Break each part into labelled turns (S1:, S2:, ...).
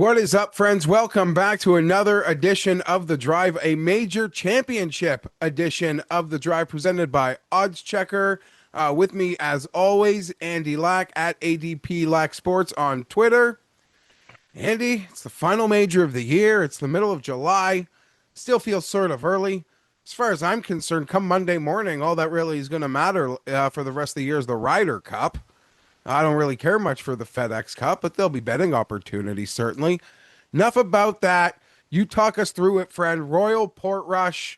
S1: What is up, friends? Welcome back to another edition of The Drive, a major championship edition of The Drive presented by Odds Checker. With me, as always, Andy Lack at ADP Lack Sports on Twitter. Andy, it's the final major of the year. It's the middle of July. Still feels sort of early. As far as I'm concerned, come Monday morning, all that really is going to matter for the rest of the year is the Ryder Cup. I don't really care much for the FedEx Cup, but there'll be betting opportunities, certainly. Enough about that. You talk us through it, friend. Royal Portrush,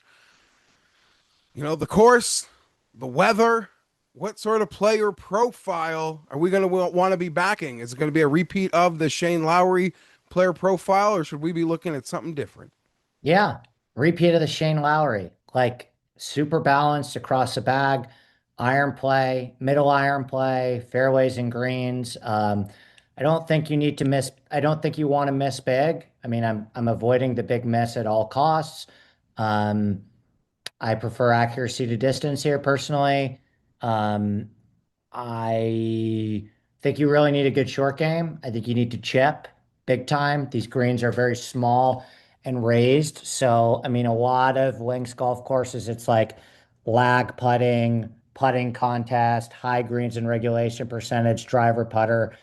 S1: the course, the weather. What sort of player profile are we going to want to be backing? Is it going to be a repeat of the Shane Lowry player profile, or should we be looking at something different?
S2: Yeah, repeat of the Shane Lowry, like super balanced across the bag, iron play, middle iron play, fairways and greens. I don't think you need to miss. I don't think you want to miss big. I mean, I'm avoiding the big miss at all costs. Um, I prefer accuracy to distance here personally. Um, I think you really need a good short game. I think you need to chip big time. These greens are very small and raised. So, I mean, a lot of links golf courses, it's like lag putting, putting contest, high greens and regulation percentage, driver putter.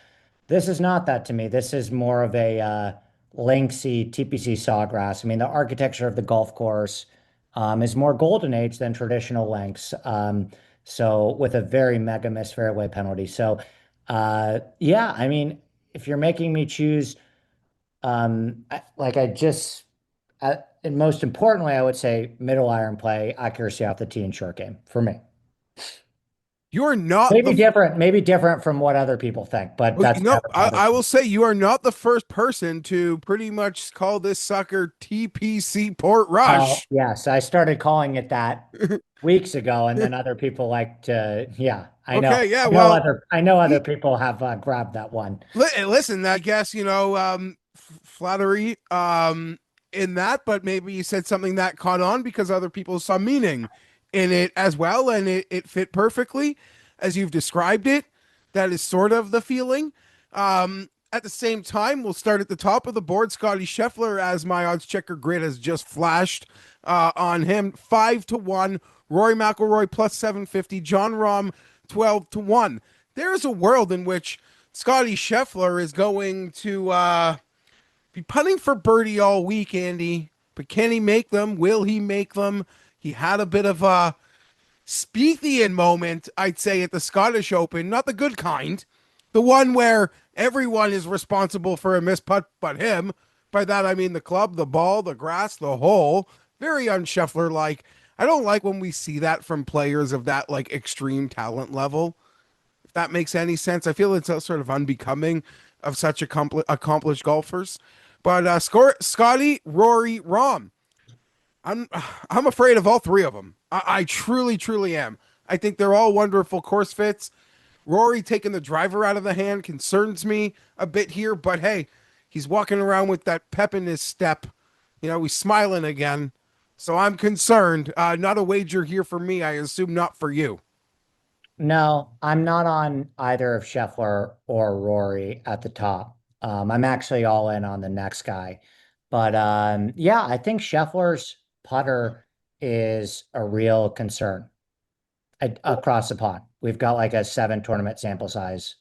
S2: This is not that to me. This is more of a linksy TPC sawgrass. I mean, the architecture of the golf course is more golden age than traditional links. So with a very mega miss fairway penalty. So yeah, I mean, if you're making me choose, like I just, and most importantly, I would say middle iron play, accuracy off the tee and short game for me.
S1: You're not the
S2: Maybe different from what other people think, but
S1: Well,
S2: that's never
S1: I
S2: bothered
S1: will
S2: me.
S1: say you are not the first person to pretty much call this sucker TPC Port
S2: Oh,
S1: Rush.
S2: yes, I started calling it that weeks ago, and then other people like to, yeah, I know.
S1: Okay, yeah, well,
S2: I know other people have grabbed that one.
S1: listen, I guess, flattery in that, but maybe you said something that caught on because other people saw meaning in it as well, and it fit perfectly as you've described it. That is sort of the feeling. At the same time, we'll start at the top of the board. Scotty Scheffler, as my odds checker grid has just flashed on him, 5-1. Rory McIlroy plus 750. John Rahm 12-1. There's a world in which Scotty Scheffler is going to be punting for birdie all week, Andy. But can he make them? Will he make them? He had a bit of a Spiethian moment, I'd say, at the Scottish Open. Not the good kind. The one where everyone is responsible for a missed putt but him. By that, I mean the club, the ball, the grass, the hole. Very unScheffler like. I don't like when we see that from players of that like extreme talent level. If that makes any sense. I feel it's sort of unbecoming of such accomplished golfers. But Scotty, Rory, Rahm. I'm I'm afraid of all three of them. I truly, truly am. I think they're all wonderful course fits. Rory taking the driver out of the hand concerns me a bit here, but hey, he's walking around with that pep in his step. He's smiling again. So I'm concerned. Not a wager here for me. I assume not for you.
S2: No, I'm not on either of Scheffler or Rory at the top. I'm actually all in on the next guy. But yeah, I think Scheffler's putter is a real concern across the pond. We've got like a 7 tournament sample size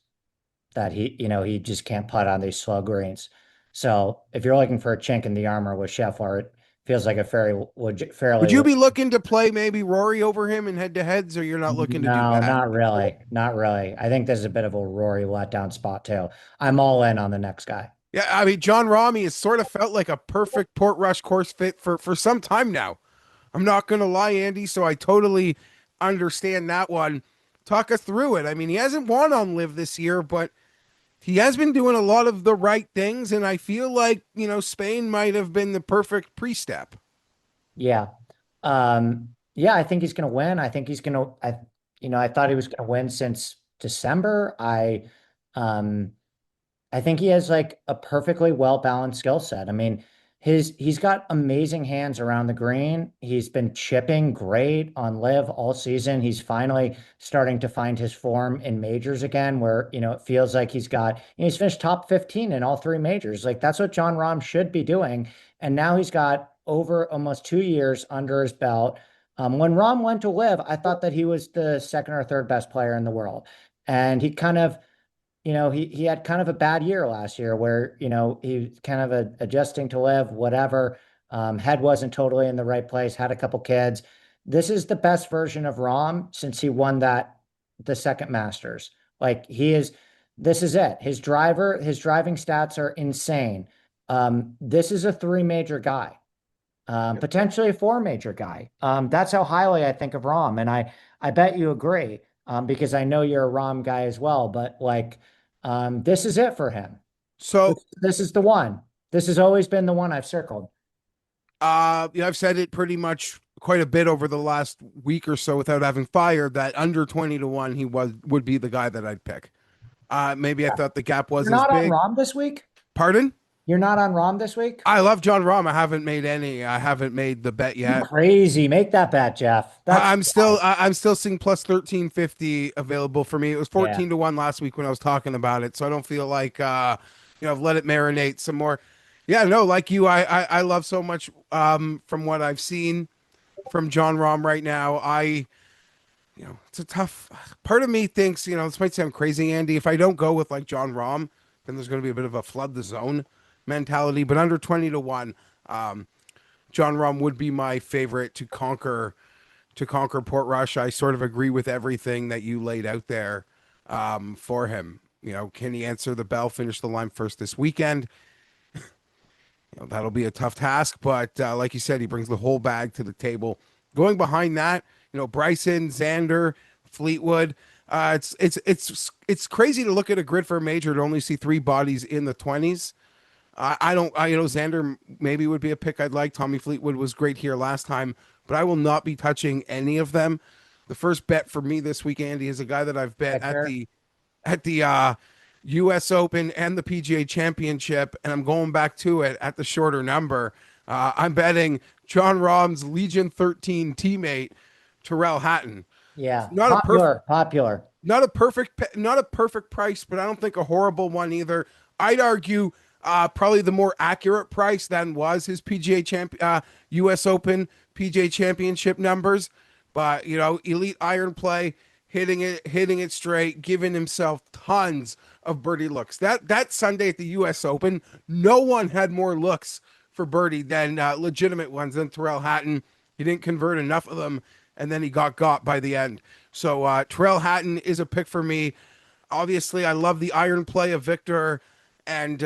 S2: that he just can't putt on these slow greens. So if you're looking for a chink in the armor with Scheffler, it feels like a
S1: Would
S2: fairly
S1: you be looking to play maybe Rory over him in head to heads, or you're not looking to do
S2: no,
S1: that?
S2: not really. Not really. I think this is a bit of a Rory letdown spot too. I'm all in on the next guy.
S1: Yeah, I mean, John Rahm has sort of felt like a perfect Portrush course fit for some time now. I'm not going to lie, Andy, so I totally understand that one. Talk us through it. I mean, he hasn't won on Live this year, but he has been doing a lot of the right things, and I feel like, Spain might have been the perfect pre-step.
S2: Yeah. Yeah, I think he's going to win. I think he's going to I thought he was going to win since December. Um I think he has like a perfectly well-balanced skill set. I mean, he's got amazing hands around the green. He's been chipping great on live all season. He's finally starting to find his form in majors again, where it feels like he's finished top 15 in all three majors. Like that's what John Rahm should be doing. And now he's got over almost 2 years under his belt. When Rahm went to live, I thought that he was the second or third best player in the world. And he kind of he had kind of a bad year last year where, he kind of adjusting to live, whatever. Head wasn't totally in the right place, had a couple kids. This is the best version of Rahm since he won the second Masters. Like this is it. His driving stats are insane. This is a three major guy, potentially a four major guy. That's how highly I think of Rahm. And I bet you agree, because I know you're a Rahm guy as well, but like, this is it for him.
S1: So,
S2: This is the one. This has always been the one I've circled.
S1: I've said it pretty much quite a bit over the last week or so without having fired that under 20 to 1 would be the guy that I'd pick. Maybe I
S2: Yeah.
S1: thought the gap
S2: You're
S1: wasn't as
S2: not on
S1: big.
S2: Rahm this week?
S1: Pardon?
S2: You're not on Rahm this week?
S1: I love John Rahm. I haven't made the bet
S2: You
S1: yet.
S2: crazy. Make that bet, Geoff. That's wild.
S1: I'm still seeing plus 1350 available for me. It was
S2: Yeah.
S1: 14 to 1 last week when I was talking about it, so I don't feel like I've let it marinate some more. Yeah, no, like you, I love so much from what I've seen from John Rahm right now. It's a tough part of me thinks, this might sound crazy, Andy. If I don't go with like John Rahm, then there's going to be a bit of a flood the zone mentality. But under 20 to 1, John Rahm would be my favorite to conquer Portrush. I sort of agree with everything that you laid out there for him. Can he answer the bell, finish the line first this weekend? That'll be a tough task, but like you said, he brings the whole bag to the table. Going behind that, Bryson, Xander, Fleetwood. It's crazy to look at a grid for a major to only see three bodies in the 20s. I don't, Xander maybe would be a pick I'd like. Tommy Fleetwood was great here last time, but I will not be touching any of them. The first bet for me this week, Andy, is a guy that I've bet
S2: Victor.
S1: at the U.S. Open and the PGA Championship, and I'm going back to it at the shorter number. I'm betting John Rahm's Legion 13 teammate Tyrrell Hatton.
S2: Yeah.
S1: Not a perfect,
S2: Popular. Popular.
S1: not a perfect price, but I don't think a horrible one either. I'd argue probably the more accurate price than was his U.S. Open PGA Championship numbers. But elite iron play, hitting it straight, giving himself tons of birdie looks. That Sunday at the U.S. Open, no one had more looks for birdie than legitimate ones than Tyrrell Hatton. He didn't convert enough of them, and then he got by the end. So Tyrrell Hatton is a pick for me. Obviously, I love the iron play of Victor, and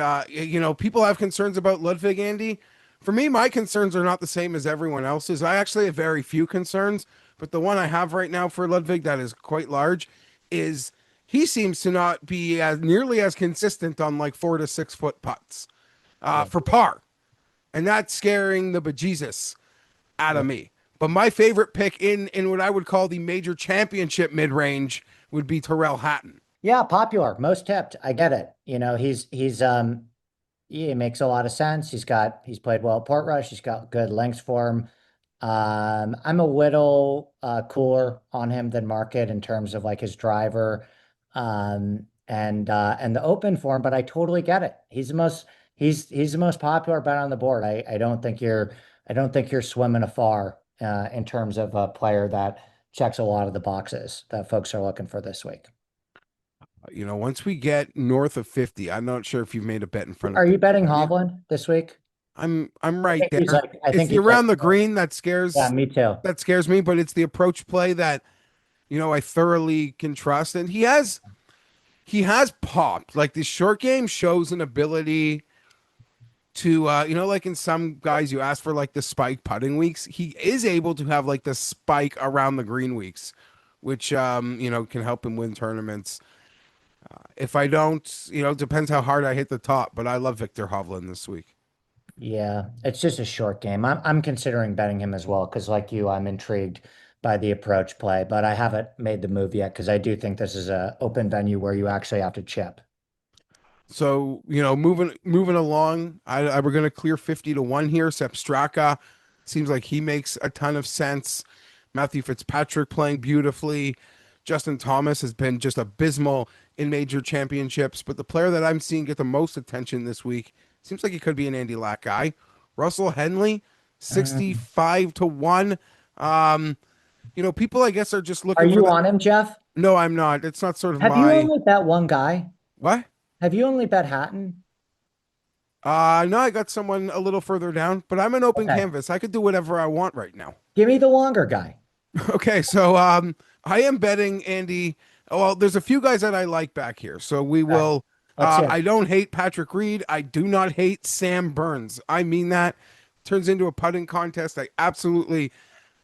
S1: people have concerns about Ludwig, Andy. For me, my concerns are not the same as everyone else's. I actually have very few concerns, but the one I have right now for Ludwig that is quite large is he seems to not be as nearly as consistent on like 4 to 6 foot putts
S2: Yeah.
S1: for par, and that's scaring the bejesus out
S2: Yeah.
S1: of me. But my favorite pick in what I would call the major championship mid range would be Tyrrell Hatton.
S2: Yeah, popular, most tipped. I get it. Yeah, it makes a lot of sense. He's played well at Portrush. He's got good lengths for him. I'm a little cooler on him than market in terms of like his driver, and the open form, but I totally get it. He's the most popular bet on the board. I don't think you're swimming afar in terms of a player that checks a lot of the boxes that folks are looking for this week.
S1: Once we get north of 50, I'm not sure if you've made a bet in front of
S2: Are you
S1: 50.
S2: betting
S1: Have you?
S2: Hovland this week?
S1: I'm right there.
S2: I
S1: It's
S2: think
S1: the
S2: he's like,
S1: around the green
S2: yeah, me too.
S1: that scares me, but it's the approach play that I thoroughly can trust. And he has popped. Like the short game shows an ability to like in some guys you ask for like the spike putting weeks. He is able to have like the spike around the green weeks, which can help him win tournaments. If I don't, it depends how hard I hit the top, but I love Victor Hovland this week.
S2: Yeah, it's just a short game. I'm considering betting him as well because, like you, I'm intrigued by the approach play, but I haven't made the move yet because I do think this is a open venue where you actually have to chip.
S1: So, moving along, we're going to clear 50 to 1 here. Sepp Straka seems like he makes a ton of sense. Matthew Fitzpatrick playing beautifully. Justin Thomas has been just abysmal in major championships, but the player that I'm seeing get the most attention this week seems like he could be an Andy Lack guy. Russell Henley,
S2: Mm.
S1: 65 to 1. Um, people I guess are just
S2: Are
S1: looking for
S2: you
S1: the.
S2: on him, Jeff?
S1: No, I'm not. It's not sort of
S2: Have you
S1: my.
S2: only bet one guy?
S1: What?
S2: Have you only bet Hatton?
S1: No, I got someone a little further down, but I'm an open
S2: Okay.
S1: canvas. I could do whatever I want right now.
S2: Give me the longer guy.
S1: Okay, so I am betting Andy. Well, there's a few guys that I like back here, so we
S2: Okay.
S1: will.
S2: Let's hear
S1: I
S2: it.
S1: don't hate Patrick Reed. I do not hate Sam Burns. I mean that. Turns into a putting contest. I absolutely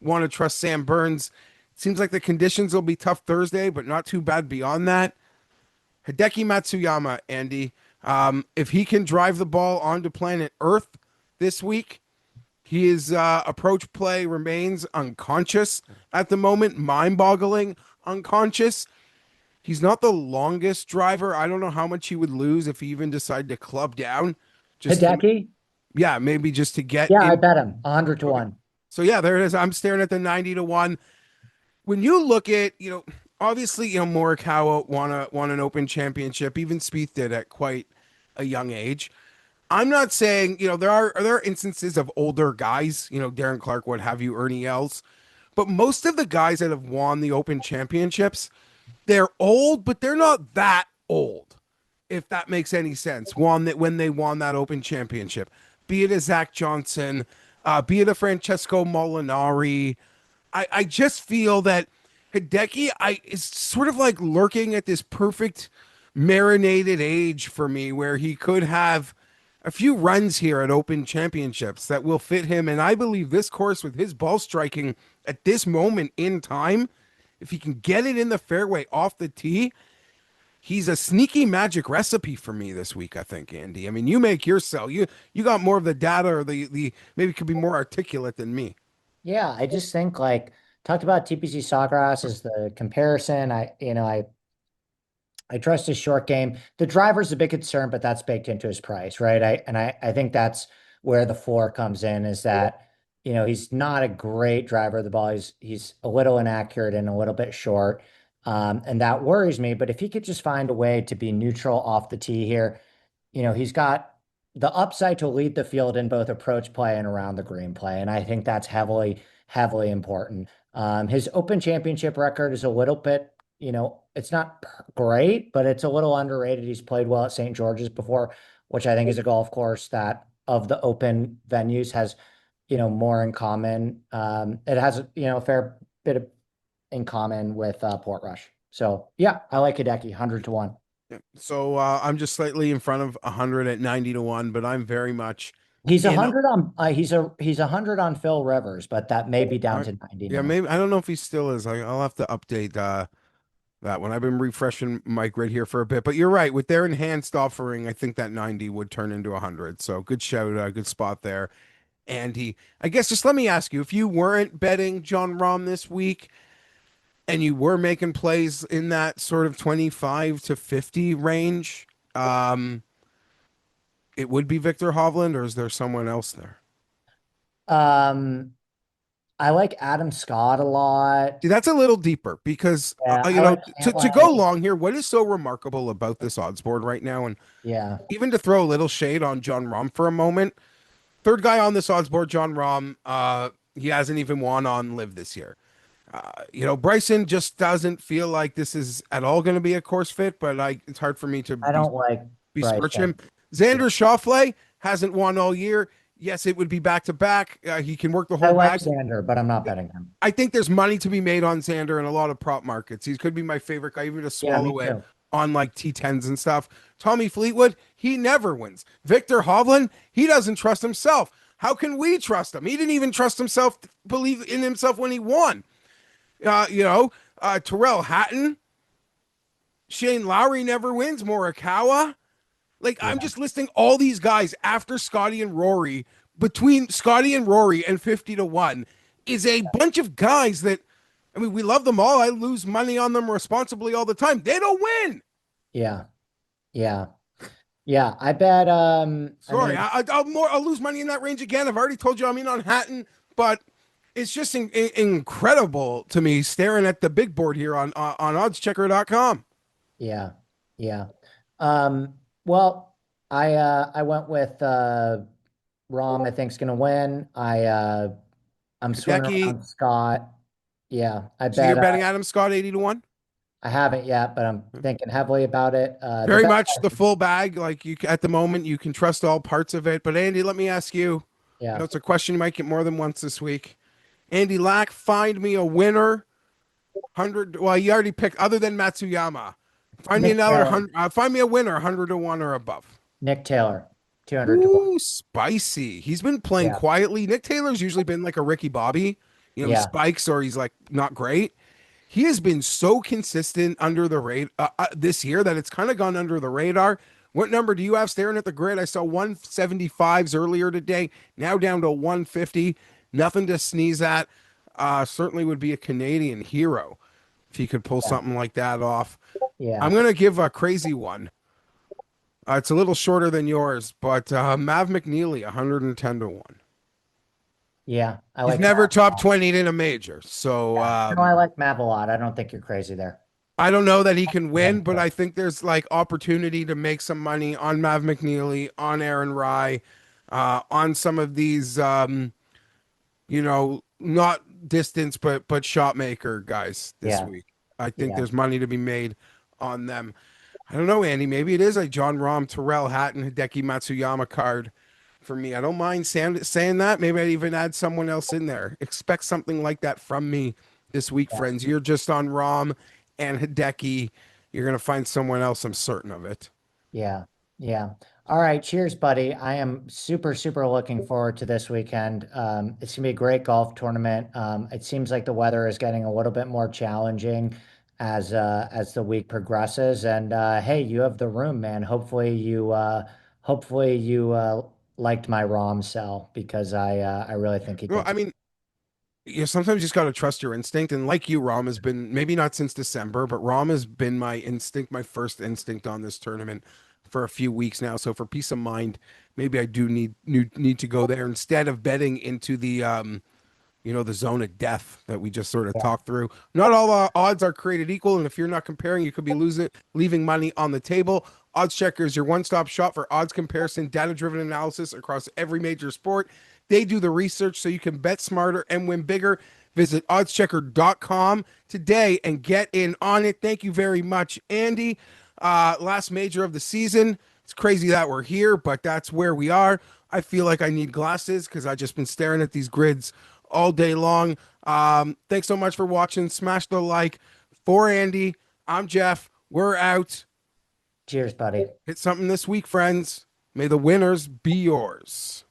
S1: want to trust Sam Burns. Seems like the conditions will be tough Thursday, but not too bad beyond that. Hideki Matsuyama, Andy. If he can drive the ball onto planet Earth this week, his approach play remains unconscious at the moment, mind boggling unconscious. He's not the longest driver. I don't know how much he would lose if he even decided to club down. Just to,
S2: Hideki?
S1: yeah, maybe just to get
S2: Yeah, I
S1: in.
S2: bet him 100 to
S1: Okay.
S2: 1.
S1: So, yeah, there it is. I'm staring at the 90 to 1. When you look at, obviously, Morikawa won an open championship. Even Spieth did at quite a young age. I'm not saying, there are instances of older guys, Darren Clark, what have you, Ernie Els, but most of the guys that have won the Open Championships, they're old, but they're not that old, if that makes any sense. Won that when they won that Open Championship, be it a Zach Johnson, be it a Francesco Molinari. I just feel that Hideki is sort of like lurking at this perfect marinated age for me where he could have a few runs here at Open Championships that will fit him. And I believe this course with his ball striking at this moment in time, if he can get it in the fairway off the tee, he's a sneaky magic recipe for me this week, I think, Andy. I mean, you make your sell. You got more of the data or the maybe could be more articulate than me.
S2: Yeah, I just think like talked about TPC Sawgrass as the comparison. I trust his short game. The driver's a big concern, but that's baked into his price, right? I think that's where the floor comes in is that, he's not a great driver of the ball. He's a little inaccurate and a little bit short. And that worries me. But if he could just find a way to be neutral off the tee here, he's got the upside to lead the field in both approach play and around the green play. And I think that's heavily, heavily important. His Open Championship record is a little bit, it's not great, but it's a little underrated. He's played well at St. George's before, which I think is a golf course that of the open venues has, more in common. It has, a fair bit of in common with Portrush. So yeah, I like Hideki 100 to 1.
S1: So I'm just slightly in front of 100 at 90 to 1, but I'm very much
S2: He's a
S1: in.
S2: hundred on he's 100 on Phil Rivers, but that may be
S1: All
S2: down
S1: right.
S2: to 90
S1: Yeah,
S2: now.
S1: maybe I don't know if he still is. I'll have to update that one. I've been refreshing my grid here for a bit, but you're right. With their enhanced offering, I think that 90 would turn into 100. So good shout, good spot there. And I guess just let me ask you, if you weren't betting John Rahm this week and you were making plays in that sort of 25 to 50 range, um, it would be Victor Hovland, or is there someone else there?
S2: Um, I like Adam Scott a lot.
S1: See, that's a little deeper because
S2: Yeah, I like
S1: to go
S2: Cantlay.
S1: long here, what is so remarkable about this odds board right now, and
S2: Yeah,
S1: even to throw a little shade on John Rahm for a moment, third guy on this odds board, John Rahm, he hasn't even won on Live this year. Bryson just doesn't feel like this is at all going to be a course fit, but it's hard for me to
S2: I don't like
S1: besmirch him.
S2: Bryson. Yeah,
S1: Xander Schauffele hasn't won all year. Yes, it would be back to back. He can work the
S2: I
S1: whole
S2: like
S1: bag.
S2: Xander, but I'm not betting him.
S1: I think there's money to be made on Xander in a lot of prop markets. He could be my favorite guy, even to
S2: Yeah, me
S1: swallow it
S2: too.
S1: on like T10s and stuff. Tommy Fleetwood, he never wins. Victor Hovland, he doesn't trust himself. How can we trust him? He didn't even trust himself, believe in himself when he won. Terrell Hatton, Shane Lowry never wins. Morikawa. Like, I'm
S2: Yeah,
S1: just listing all these guys after Scotty and Rory, between Scotty and Rory and 50 to 1 is a bunch of guys that, I mean, we love them all. I lose money on them responsibly all the time. They don't win.
S2: yeah, yeah. Yeah, I bet. I
S1: Sorry,
S2: mean,
S1: I'll lose money in that range again. I've already told you I'm in on Hatton, but it's just incredible to me staring at the big board here on oddschecker.com.
S2: yeah, yeah. Well, I went with Rahm. I think's gonna win. I'm swimming
S1: Hideki,
S2: around Scott. Yeah, I
S1: so you're
S2: bet.
S1: betting Adam Scott 80 to 1?
S2: I haven't yet, but I'm thinking heavily about it. The
S1: Very
S2: best.
S1: much the full bag. Like you at the moment, you can trust all parts of it. But Andy, let me ask you. I
S2: Yeah,
S1: know it's a question you might get more than once this week. Andy Lack, find me a winner. 100. Well, you already picked. Other than Matsuyama, find me
S2: Nick
S1: another
S2: Taylor.
S1: 100. Find me a winner. 100 to 1 or above.
S2: Nick Taylor, 200 to 1.
S1: Ooh, spicy. He's been playing
S2: Yeah,
S1: quietly. Nick Taylor's usually been like a Ricky Bobby. He
S2: yeah,
S1: spikes or he's like not great. He has been so consistent under the radar this year that it's kind of gone under the radar. What number do you have staring at the grid? I saw 175s earlier today, now down to 150. Nothing to sneeze at. Certainly would be a Canadian hero if he could pull
S2: yeah,
S1: something like that off.
S2: yeah,
S1: I'm going to give a crazy one. It's a little shorter than yours, but Mav McNeely, 110 to 1.
S2: yeah. I
S1: He's
S2: like
S1: never
S2: Mav a
S1: top
S2: lot.
S1: 20 in a major. So
S2: Yeah, no, I like Mav a lot. I don't think you're crazy there.
S1: I don't know that he can
S2: Yeah,
S1: win, but I think there's like opportunity to make some money on Mav McNeely, on Aaron Rye, on some of these, not distance but shot maker guys this
S2: yeah,
S1: week. I think
S2: yeah.
S1: there's money to be made on them. I don't know, Andy. Maybe it is a John Rahm, Terrell Hatton, Hideki Matsuyama card for me. I don't mind saying that. Maybe I'd even add someone else in there. Expect something like that from me this week,
S2: Yeah.
S1: friends. You're just on Rahm and Hideki. You're going to find someone else. I'm certain of it.
S2: Yeah. Yeah. All right. Cheers, buddy. I am super, super looking forward to this weekend. It's gonna be a great golf tournament. It seems like the weather is getting a little bit more challenging as the week progresses. And hey, you have the room, man. Hopefully you liked my ROM cell because I really think he
S1: Well,
S2: gets
S1: I
S2: it.
S1: mean, sometimes you just got to trust your instinct. And like you, Rom has been maybe not since December, but Rom has been my instinct, my first instinct on this tournament for a few weeks now. So for peace of mind, maybe I do need to go there instead of betting into the zone of death that we just sort of
S2: Yeah.
S1: talked through. Not all odds are created equal, and if you're not comparing, you could be leaving money on the table. Odds Checker is your one-stop shop for odds comparison, data-driven analysis across every major sport. They do the research so you can bet smarter and win bigger. Visit oddschecker.com today and get in on it. Thank you very much, Andy. Last major of the season. It's crazy that we're here, but that's where we are. I feel like I need glasses because I've just been staring at these grids all day long. Thanks so much for watching. Smash the like. For Andy, I'm Geoff. We're out.
S2: Cheers, buddy.
S1: Hit something this week, friends. May the winners be yours.